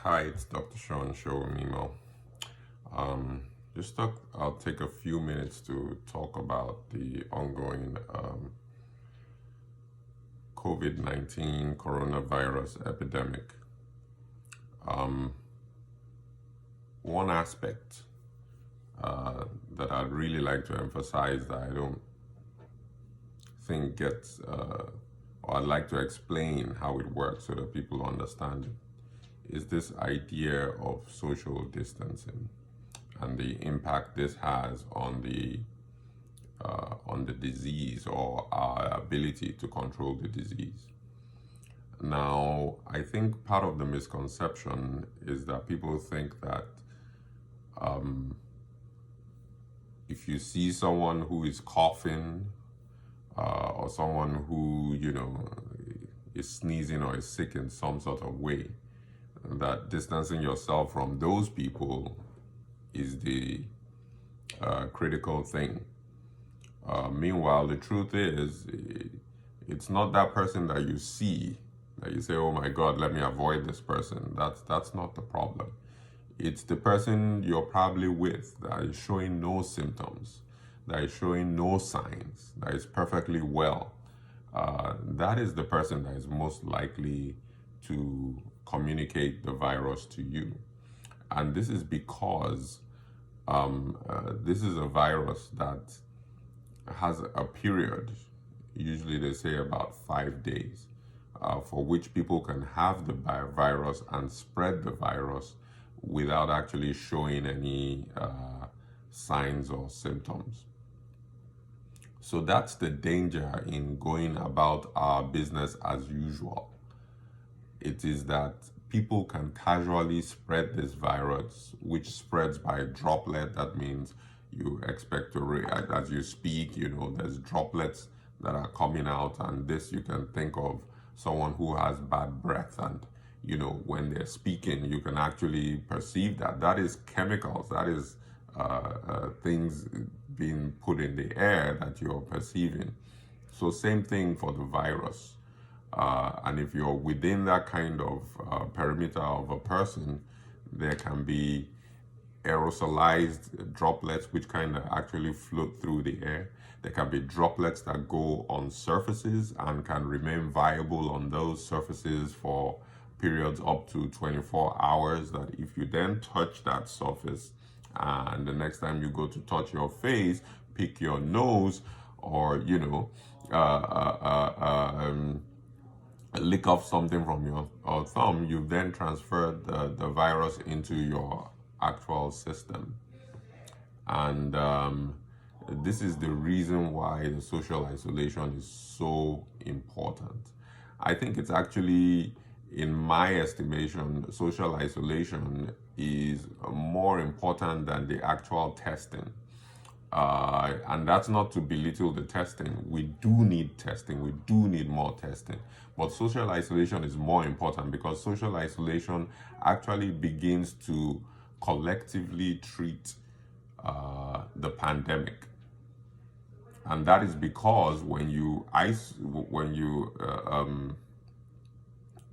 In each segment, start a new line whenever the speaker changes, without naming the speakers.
Hi, it's Dr. Seun Sowemimo. Um, I'll take a few minutes to talk about the ongoing COVID-19 coronavirus epidemic. Um, One aspect that I'd really like to emphasize that I don't think gets, or I'd like to explain how it works so that people understand it, is this idea of social distancing and the impact this has on the disease or our ability to control the disease. Now, I think part of the misconception is that people think that if you see someone who is coughing or someone who, is sneezing or is sick in some sort of way, that distancing yourself from those people is the critical thing. Meanwhile, the truth is, it's not that person that you see that you say, "Oh my God, let me avoid this person." That's not the problem. It's the person you're probably with that is showing no symptoms, that is showing no signs, that is perfectly well. That is the person that is most likely to communicate the virus to you. And this is because this is a virus that has a period, usually they say about 5 days, for which people can have the virus and spread the virus without actually showing any signs or symptoms. So that's the danger in going about our business as usual. It is that people can casually spread this virus, which spreads by droplet. That means you expect to, as you speak, there's droplets that are coming out, and this you can think of someone who has bad breath, and when they're speaking, you can actually perceive that. That is chemicals, that is things being put in the air that you're perceiving. So same thing for the virus. And if you're within that kind of perimeter of a person, there can be aerosolized droplets which kind of actually float through the air. There can be droplets that go on surfaces and can remain viable on those surfaces for periods up to 24 hours, that if you then touch that surface and the next time you go to touch your face, pick your nose, or lick off something from your thumb, you've then transferred the virus into your actual system. And this is the reason why the social isolation is so important. I think it's actually, in my estimation, social isolation is more important than the actual testing. And that's not to belittle the testing. We do need testing. We do need more testing. But social isolation is more important because social isolation actually begins to collectively treat the pandemic. And that is because when you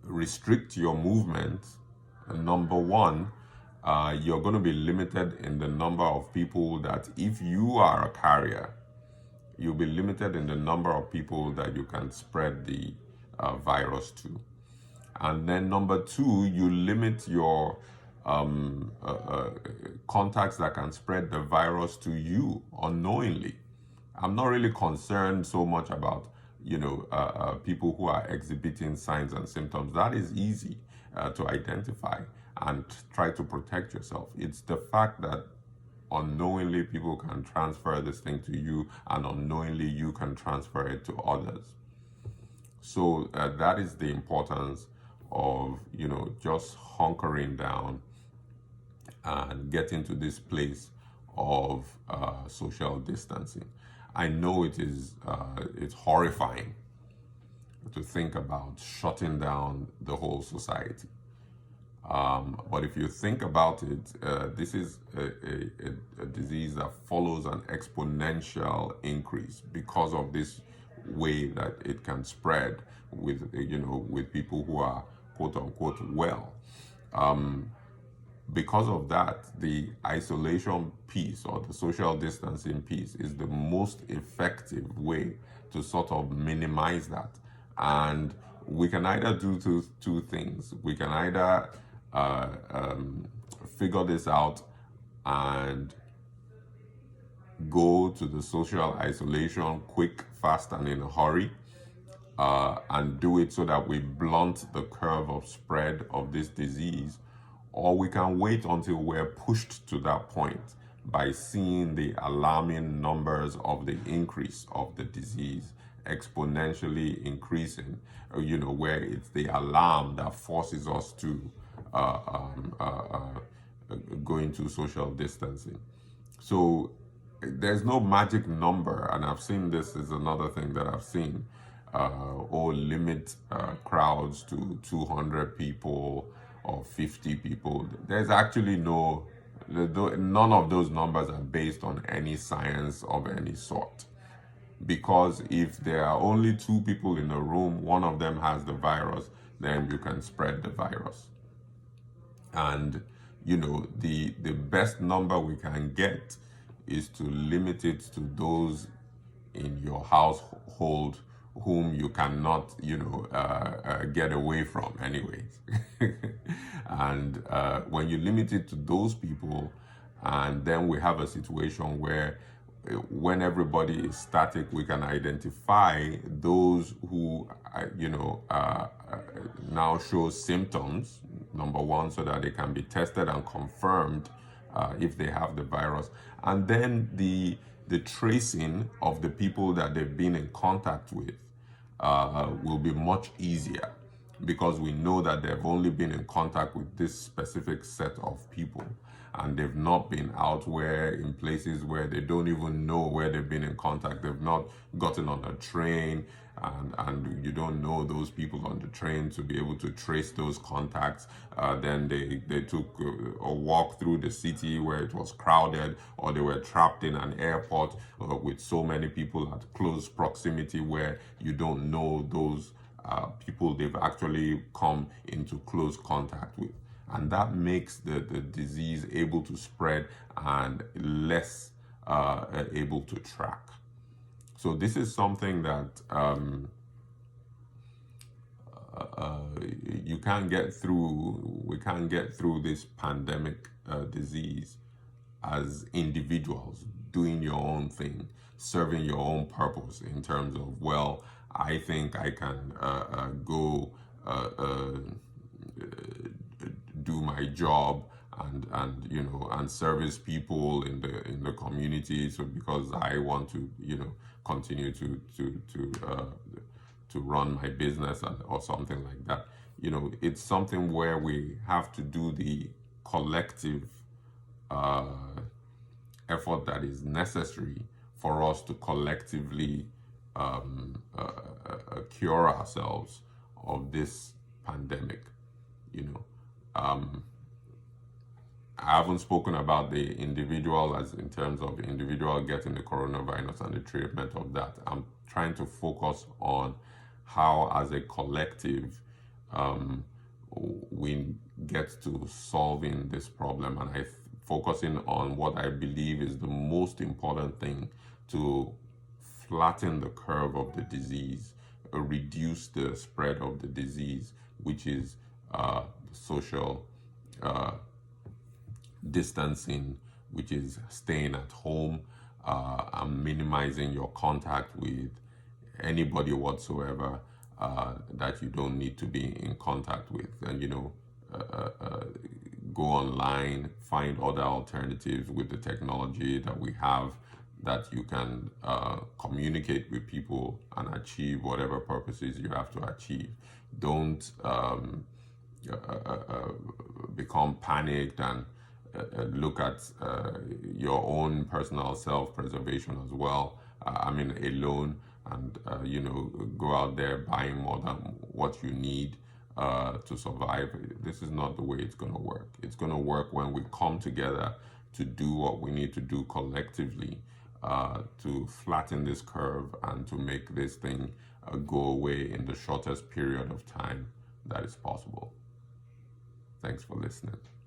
restrict your movement, number one, you're going to be limited in the number of people that, if you are a carrier, you'll be limited in the number of people that you can spread the virus to. And then number two, you limit your contacts that can spread the virus to you unknowingly. I'm not really concerned so much about people who are exhibiting signs and symptoms. That is easy to identify and try to protect yourself. It's the fact that unknowingly people can transfer this thing to you, and unknowingly you can transfer it to others. So that is the importance of just hunkering down and getting to this place of social distancing. I know it's horrifying to think about shutting down the whole society. But if you think about it, this is a disease that follows an exponential increase because of this way that it can spread with people who are quote unquote well. Because of that, the isolation piece or the social distancing piece is the most effective way to sort of minimize that. And we can either do two things. We can either figure this out and go to the social isolation quick, fast, and in a hurry, and do it so that we blunt the curve of spread of this disease, or we can wait until we're pushed to that point by seeing the alarming numbers of the increase of the disease exponentially increasing, where it's the alarm that forces us to go into social distancing. So there's no magic number, and I've seen this is another thing that I've seen. Or limit crowds to 200 people or 50 people. There's actually none of those numbers are based on any science of any sort. Because if there are only two people in a room, one of them has the virus, then you can spread the virus. And the best number we can get is to limit it to those in your household whom you cannot get away from anyways. And when you limit it to those people, and then we have a situation where when everybody is static, we can identify those who now show symptoms, number one, so that they can be tested and confirmed if they have the virus. And then the tracing of the people that they've been in contact with will be much easier, because we know that they've only been in contact with this specific set of people, and they've not been out where in places where they don't even know where they've been in contact. They've not gotten on a train, and you don't know those people on the train to be able to trace those contacts. Then they took a walk through the city where it was crowded, or they were trapped in an airport with so many people at close proximity where you don't know those people they've actually come into close contact with. And that makes the disease able to spread and less able to track. So this is something that we can't get through this pandemic disease as individuals doing your own thing, serving your own purpose in terms of, well, I think I can go do my job and service people in the community, so because I want to continue to run my business or something like that. It's something where we have to do the collective effort that is necessary for us to collectively cure ourselves of this pandemic. I haven't spoken about the individual as in terms of the individual getting the coronavirus and the treatment of that. I'm trying to focus on how, as a collective, we get to solving this problem, and focusing on what I believe is the most important thing to flatten the curve of the disease, reduce the spread of the disease, which is social distancing, which is staying at home and minimizing your contact with anybody whatsoever that you don't need to be in contact with. And go online, find other alternatives with the technology that we have, that you can communicate with people and achieve whatever purposes you have to achieve. Don't become panicked and look at your own personal self-preservation as well. Alone, and go out there buying more than what you need to survive. This is not the way it's going to work. It's going to work when we come together to do what we need to do collectively to flatten this curve and to make this thing go away in the shortest period of time that is possible. Thank Thanks for listening.